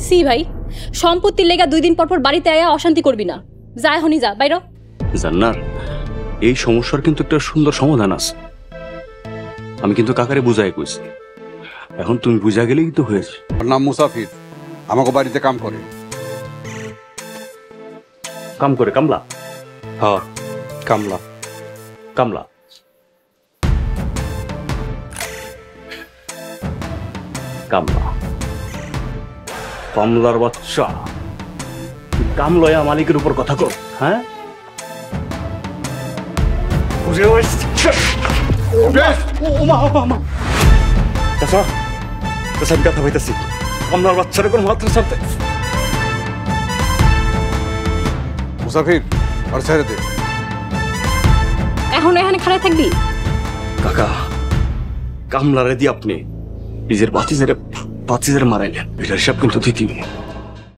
C ভাই, সম্পত্তির লেগা 2 দিন পর পর বাড়িতে আয়া অশান্তি করবি না। যা এখনই যা, বাইর। জান্নাত, এই সমস্যার কিন্তু একটা সুন্দর সমাধান আছে। আমি কিন্তু কাকারে বুঝাই কইছি, এখন তুমি বুঝা গেলেই তো হয়েছে। ওর নাম মুসাফির, আমাকে বাড়িতে কাম করে। কাম করে কামলা? হ্যাঁ, কামলা। কামলা কামলা কামলার বাচ্চা, কামলয়া মালিকের উপর কথা কর। হ্যাঁ, আমি কথা পাইতেছি, কামলার বাচ্চার কোন মাত্রা সাথে। মুসাফির, আর ছেড়ে দে। এখন এখানে খাড়ায় থাকবি? কাকা, কামলারে দিয়ে আপনি নিজের বাতিজের মারাইলেন, এটার হিসাব কিন্তু দিতে